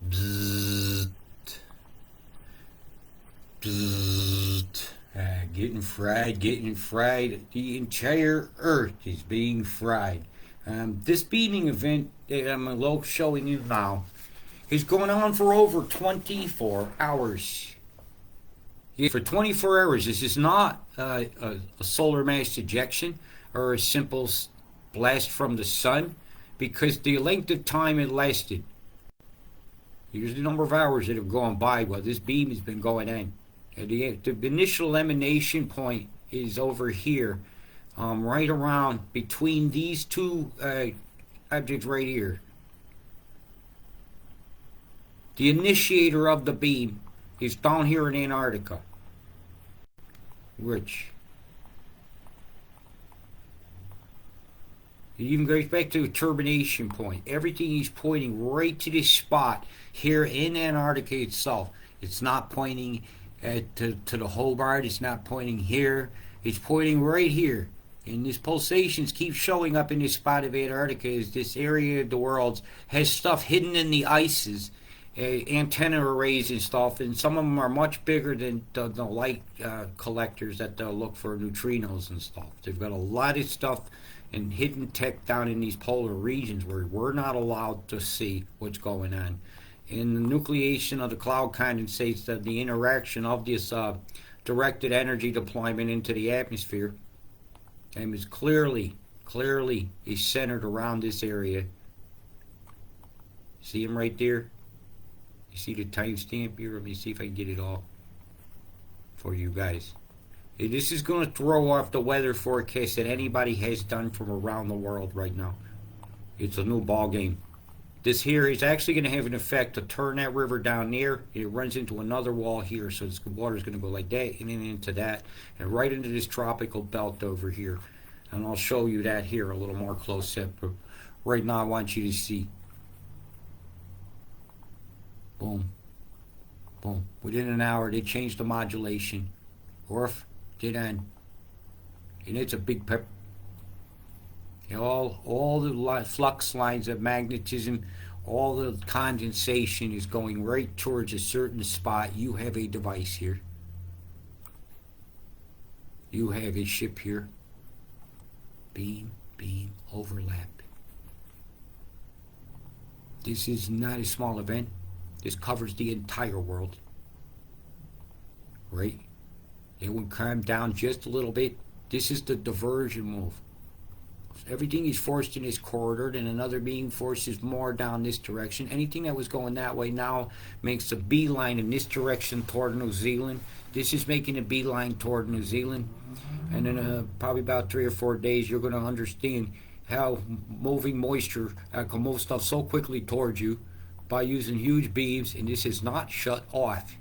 Bzzzt, bzzzt. Getting fried, getting fried. The entire earth is being fried. This beaming event that I'm showing you now is going on for over 24 hours. Yeah, for 24 hours, this is not a solar mass ejection or a simple blast from the sun, because the length of time it lasted. Here's the number of hours that have gone by while this beam has been going in. The initial emanation point is over here, right around between these two objects right here. The initiator of the beam is down here in Antarctica, which it even goes back to the termination point. Everything is pointing right to this spot here in Antarctica itself. It's not pointing to the Hobart. It's not pointing here. It's pointing right here. And these pulsations keep showing up in this spot of Antarctica as this area of the world has stuff hidden in the ices, antenna arrays and stuff, and some of them are much bigger than the light collectors that they'll look for neutrinos and stuff. They've got a lot of stuff and hidden tech down in these polar regions where we're not allowed to see what's going on. And the nucleation of the cloud condensates, the interaction of this directed energy deployment into the atmosphere, and is clearly is centered around this area. See him right there? You see the timestamp here? Let me see if I can get it all for you guys. This is going to throw off the weather forecast that anybody has done from around the world right now. It's a new ball game. This here is actually going to have an effect to turn that river down there. It runs into another wall here, so the water is going to go like that and then into that, and right into this tropical belt over here. And I'll show you that here a little more close up. But right now I want you to see. Boom. Boom. Within an hour, they changed the modulation. Orf, did end. And it's a big pep. All the flux lines of magnetism, all the condensation is going right towards a certain spot. You have a device here. You have a ship here. Beam, overlap. This is not a small event. This covers the entire world. Right? It would calm down just a little bit. This is the diversion move. Everything is forced in this corridor, then another being forces more down this direction. Anything that was going that way now makes a beeline in this direction toward New Zealand. This is making a beeline toward New Zealand. And in probably about 3 or 4 days, you're going to understand how moving moisture can move stuff so quickly towards you by using huge beams, and this is not shut off.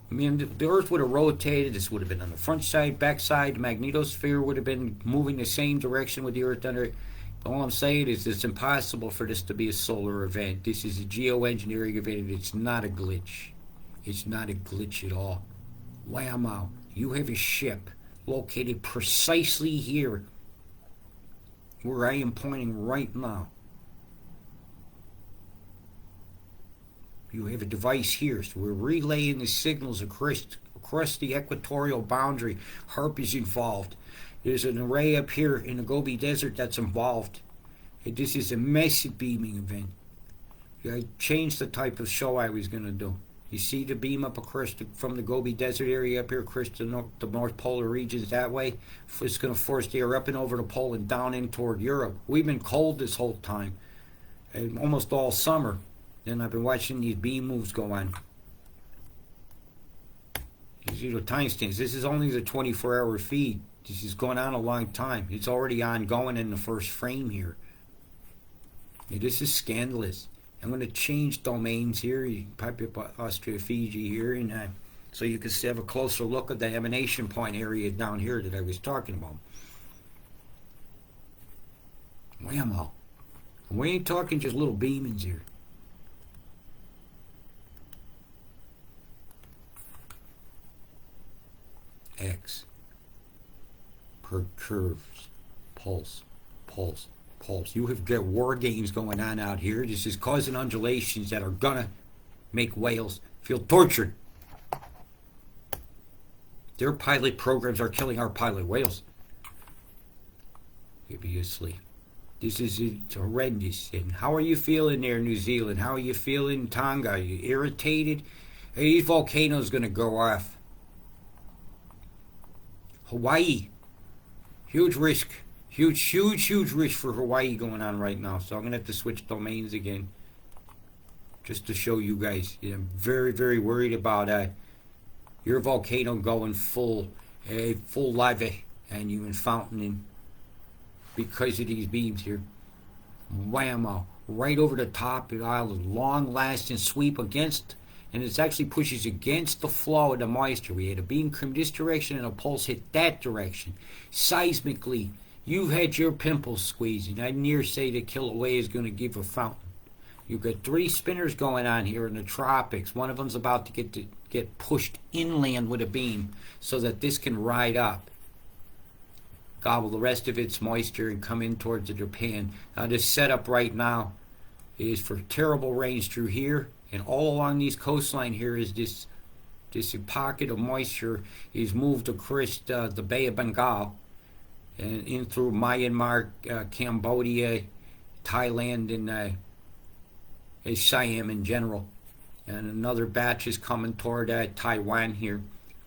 I mean, the Earth would have rotated. This would have been on the front side, back side. The magnetosphere would have been moving the same direction with the Earth under it. All I'm saying is it's impossible for this to be a solar event. This is a geoengineering event. It's not a glitch. It's not a glitch at all. Whammo. You have a ship located precisely here where I am pointing right now. You have a device here, so we're relaying the signals across the equatorial boundary. HAARP is involved. There's an array up here in the Gobi Desert that's involved. And this is a massive beaming event. I changed the type of show I was going to do. You see the beam up across from the Gobi Desert area up here across the North Polar regions that way? It's going to force the air up and over the pole and down in toward Europe. We've been cold this whole time, and almost all summer. Then I've been watching these beam moves go on. You see the timestamps. This is only the 24-hour feed. This is going on a long time. It's already ongoing in the first frame here. Yeah, this is scandalous. I'm going to change domains here. You can pipe up Austria, Fiji here, and so you can have a closer look at the emanation point area down here that I was talking about. Whammo. We ain't talking just little beamings here. X per curves, pulse. You have got war games going on out here. This is causing undulations that are gonna make whales feel tortured. Their pilot programs are killing our pilot whales. Obviously. This is horrendous. And how are you feeling there, New Zealand? How are you feeling, Tonga? Are you irritated? Hey, these volcanoes going to go off. Hawaii. Huge risk. Huge risk for Hawaii going on right now. So I'm going to have to switch domains again. Just to show you guys. I'm very worried about your volcano going full lava and you in fountaining because of these beams here. Whammo. Right over the top. A long lasting sweep against, and it actually pushes against the flow of the moisture. We had a beam come this direction and a pulse hit that direction. Seismically, you've had your pimples squeezing. I'd near say that Kilauea is going to give a fountain. You've got 3 spinners going on here in the tropics. One of them's about to get pushed inland with a beam so that this can ride up, gobble the rest of its moisture, and come in towards the Japan. Now this setup right now is for terrible rains through here, and all along these coastline here is this pocket of moisture is moved across the Bay of Bengal and in through Myanmar, Cambodia, Thailand, and Siam in general. And another batch is coming toward Taiwan here.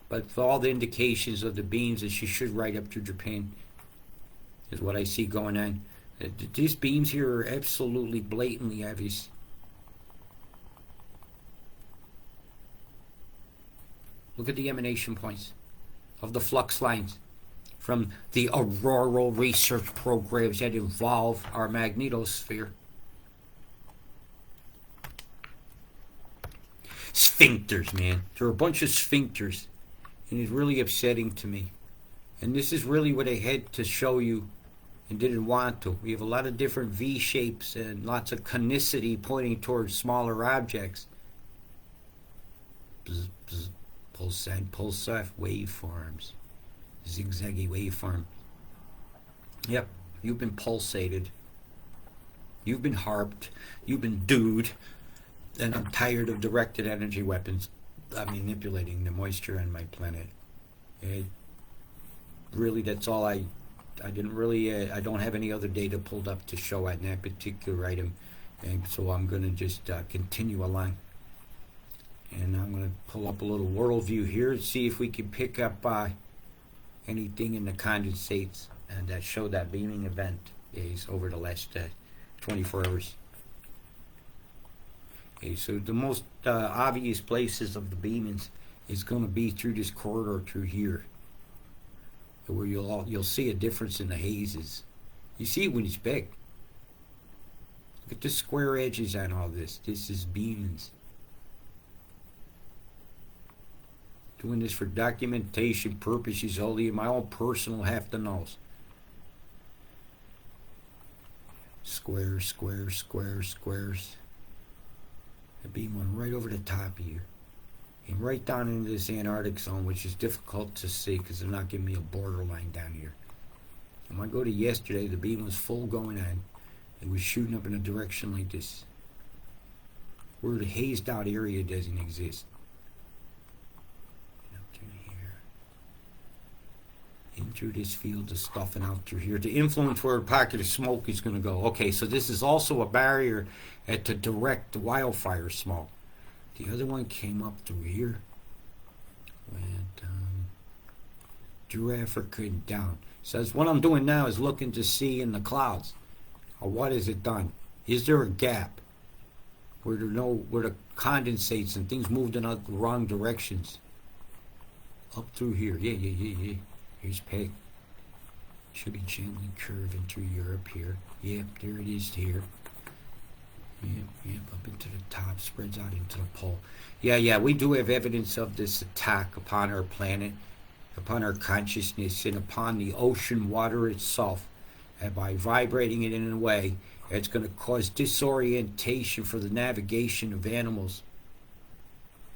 But with all the indications of the beams that she should ride up to Japan is what I see going on. These beams here are absolutely blatantly obvious. Look at the emanation points of the flux lines from the auroral research programs that involve our magnetosphere. Sphincters, man. There are a bunch of sphincters, and it's really upsetting to me. And this is really what I had to show you and didn't want to. We have a lot of different V shapes and lots of conicity pointing towards smaller objects. Bzz, bzz, pulsar waveforms. Zigzaggy waveform. Yep, you've been pulsated. You've been harped. You've been dude. And I'm tired of directed energy weapons manipulating the moisture on my planet. Really, that's all I don't have any other data pulled up to show on that particular item. And so I'm going to just continue along. And I'm going to pull up a little worldview here and see if we can pick up anything in the condensates and that show that beaming event is over the last 24 hours. Okay, so the most obvious places of the beamings is going to be through this corridor through here, where you'll see a difference in the hazes. You see it when it's big. Look at the square edges on all this. This is beamings. Doing this for documentation purposes only, my own personal have to knows. Squares, squares, squares, squares. The beam went right over the top of you. And right down into this Antarctic zone, which is difficult to see because they're not giving me a borderline down here. When I go to yesterday, the beam was full going on. It was shooting up in a direction like this, where the hazed out area doesn't exist. In through this field of stuff and out through here to influence where a pocket of smoke is going to go. Okay, so this is also a barrier to direct the wildfire smoke. The other one came up through here, went through Africa and down. So what I'm doing now is looking to see in the clouds, what has it done? Is there a gap where the condensates and things moved in the wrong directions? Up through here, yeah. Here's Peg. Should be gently curving through Europe here. Yep, there it is here. Yep, up into the top, spreads out into the pole. Yeah, we do have evidence of this attack upon our planet, upon our consciousness, and upon the ocean water itself. And by vibrating it in a way, it's going to cause disorientation for the navigation of animals.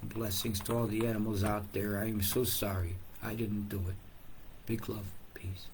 Blessings to all the animals out there. I am so sorry. I didn't do it. Big love. Peace.